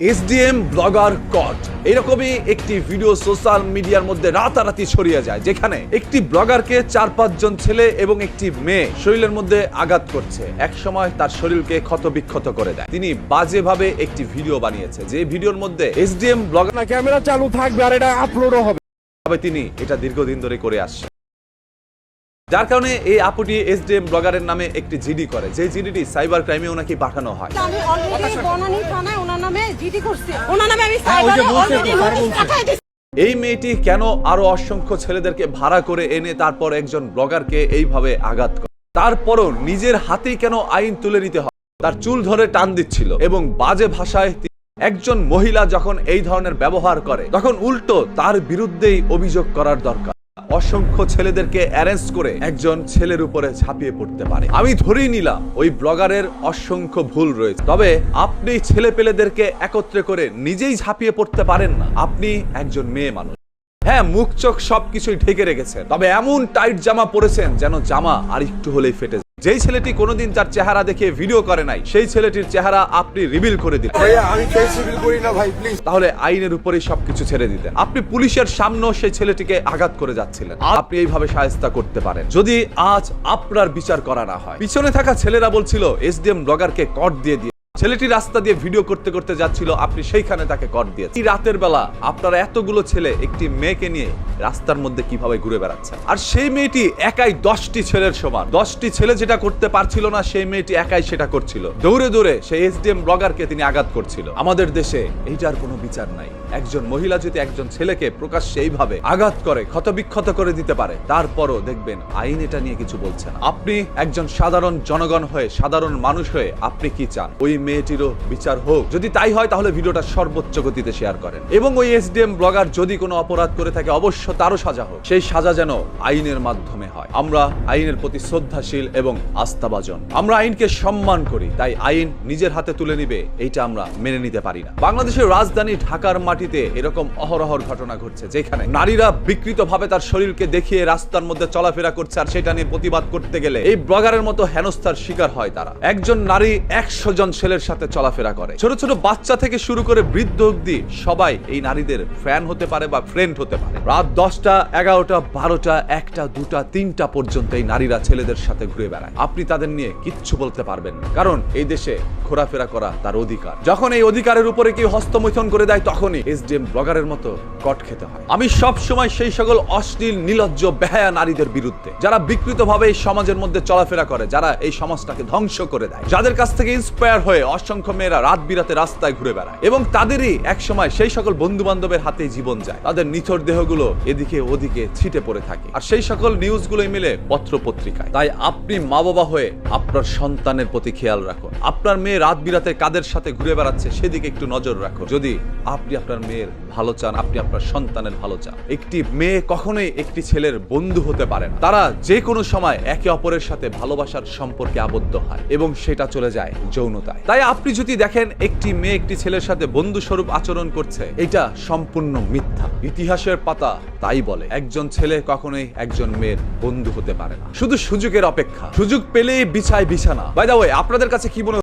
SDM blogger কট, এরকমই একটি video social মিডিয়ার মধ্যে রাতারাতি ছড়িয়ে যায়, যেখানে একটি ব্লগারকে 4-5 জন ছেলে এবং একটি মেয়ে শরীরের মধ্যে আঘাত করছে। এক সময় তার শরীরকে ক্ষত বিক্ষত করে দেয়। তিনি বাজেভাবে একটি ভিডিও বানিয়েছে, যে ভিডিওর মধ্যে এসডিএম ব্লগার ক্যামেরা চালু থাকবে আর এটা আপলোডও হবে। তিনি এটা দীর্ঘদিন ধরে করে আসছে, যার কারণে এই আপুটি এসডিএম ব্লগারের নামে একটি জিডি করে, যে জিডিটি সাইবার ক্রাইমে ওনাকে পাঠানো হয়। আমি অলরেডি বনানী থানায় ওনার নামে জিডি করছি, ওনার নামে আমি সাইবারে অলরেডি নোটিশ পাঠাই দিয়েছি। এই মেয়েটি কেন আরো অসংখ্য ছেলেদেরকে ভাড়া করে এনে তারপর একজন ব্লগারকে এইভাবে আঘাত করে, তারপরও নিজের হাতেই কেন আইন তুলে নিতে হয়? তার চুল ধরে টান দিচ্ছিল এবং বাজে ভাষায় একজন মহিলা যখন এই ধরনের ব্যবহার করে, তখন উল্টো তার বিরুদ্ধেই অভিযোগ করার দরকার। অসংখ্য ছেলেদেরকে অ্যারেঞ্জ করে একজন ছেলের উপরে ঝাঁপিয়ে পড়তে পারে। আমি ধরেই নিলাম ওই ব্লগারের অসংখ্য ভুল রয়েছে, তবে আপনি ছেলে পেলেদেরকে একত্রে করে নিজেই ঝাঁপিয়ে পড়তে পারেন না। আপনি একজন মেয়ে মানুষ, হ্যাঁ, মুখ চোখ সবকিছুই ঢেকে রেখেছেন, তবে এমন টাইট জামা পরেছেন যেন জামা আর একটু হলেই ফেটে যায়। যেই ছেলেটি কোনোদিন তার চেহারা দেখে ভিডিও করে নাই, সেই ছেলেটির চেহারা আপনি রিভিল করে দিলেন। আমি ফেসিবিল করি না ভাই, প্লিজ। তাহলে আইনের উপরেই সবকিছু ছেড়ে দিতেন। আপনি পুলিশের সামনেও সেই ছেলেটিকে আঘাত করে যাচ্ছিলেন। আপনি এইভাবে শায়েস্তা করতে পারেন যদি আজ আপনার বিচার করা না হয়। পিছনে থাকা ছেলেরা বলছিল এসডিএম ব্লগারকে কট দিয়ে দিয়ে। ছেলেটি রাস্তা দিয়ে ভিডিও করতে করতে যাচ্ছিল, আপনি সেইখানে তাকে কট দিয়েছেন। এই রাতের বেলা আপনারা এতগুলো ছেলে একটি মেয়েকে নিয়ে রাস্তার মধ্যে কিভাবে ঘুরে বেড়াচ্ছেন? আর সেই মেয়েটি একাই 10টি ছেলের সমান। 10টি ছেলে যেটা করতে পারছিল না, সেই মেয়েটি একাই সেটা করছিল। দৌড়ে দৌড়ে সেই এসডিএম ব্লগারকে তিনি আঘাত করছিল। আমাদের দেশে এইটার কোনো বিচার নাই। একজন মহিলা যদি একজন ছেলেকে প্রকাশ্যে এইভাবে আঘাত করে, ক্ষতবিক্ষত করে দিতে পারে, তারপরও দেখবেন আইন এটা নিয়ে কিছু বলছে না। আপনি একজন সাধারণ জনগণ হয়ে, সাধারণ মানুষ হয়ে আপনি কি চান? ওই মেয়েটিরও বিচার হোক। যদি তাই হয় তাহলে ভিডিওটা সর্বোচ্চ গতিতে শেয়ার করেন, এবং ওই এসডিএম ব্লগার যদি কোনো অপরাধ করে থাকে অবশ্য তারও সাজা হোক। সেই সাজা যেন আইনের মাধ্যমে হয়। আমরা আইনের প্রতি শ্রদ্ধাশীল এবং আস্থাভাজন। আমরা আইনকে সম্মান করি, তাই আইন নিজের হাতে তুলে নিবে এইটা আমরা মেনে নিতে পারি না। বাংলাদেশের রাজধানী ঢাকার মাটিতে এরকম অহরহর ঘটনা ঘটছে, যেখানে নারীরা বিকৃতভাবে তার শরীরকে দেখিয়ে রাস্তার মধ্যে চলাফেরা করছে, আর সেটা নিয়ে প্রতিবাদ করতে গেলে এই ব্লগারের মতো হেনস্থার শিকার হয় তারা। একজন নারী 100 জন ছেলের সাথে চলাফেরা করে। ছোট ছোট বাচ্চা থেকে শুরু করে বৃদ্ধ অবধি সবাই এই নারীদের ফ্যান হতে পারে বা ফ্রেন্ড হতে পারে। রাত 10টা, 11টা, 12টা, 1টা, 2টা, 3টা পর্যন্ত এই নারীরা ছেলেদের সাথে ঘুরে বেড়ায়। আপনি তাদের নিয়ে কিচ্ছু বলতে পারবেন না, কারণ এই দেশে ঘোরাফেরা করা তার অধিকার। যখন এই অধিকারের উপরে কেউ হস্তমৈথুন করে দেয়, তখনই এসডিএম ব্লগারের মতো কট খেতে হয়। আমি সব সময় সেই সকল অশ্লীল, নির্লজ্জ, বেহায়া নারীদের বিরুদ্ধে, যারা বিকৃতভাবে এই সমাজের মধ্যে চলাফেরা করে, যারা এই সমাজটাকে ধ্বংস করে দেয়, যাদের কাছ থেকে ইন্সপায়ার হয়ে অসংখ্য মেয়েরা রাত বিরাতে রাস্তায় ঘুরে বেড়ায়, এবং তাদেরই এক সময় সেই সকল বন্ধু বান্ধবের হাতে জীবন যায়। তাদের নিথর দেহগুলো এদিকে ওদিকে ছিটে পড়ে থাকে, আর সেই সকল নিউজগুলোই মিলে পত্র পত্রিকায়। তাই আপনি মা বাবা হয়ে আপনার সন্তানের প্রতি খেয়াল রাখুন। আপনার মেয়ে রাত বিরাতে কাদের সাথে ঘুরে বেড়াচ্ছে সেদিকে একটু নজর রাখুন। যদি আপনি আপনার মেয়ের ভালো চান, আপনি আপনার সন্তানের ভালো চান। একটি মেয়ে কখনোই একটি ছেলের বন্ধু হতে পারে না। তারা যে কোনো সময় একে অপরের সাথে ভালোবাসার সম্পর্কে আবদ্ধ হয়, এবং সেটা চলে যায় যৌনতায়। তাই আপনি যদি দেখেন একটি মেয়ে একটি ছেলের সাথে বন্ধু স্বরূপ আচরণ করছে, এটা সম্পূর্ণ মিথ্যা। ইতিহাসের পাতা তাই বলে, একজন ছেলে কখনোই একজন মেয়ের বন্ধু হতে পারে না। শুধু সুযোগের অপেক্ষা, সুযোগ পেলেই বিছায় বিছানা। বাই দ্য ওয়ে, আপনাদের কাছে কি মনে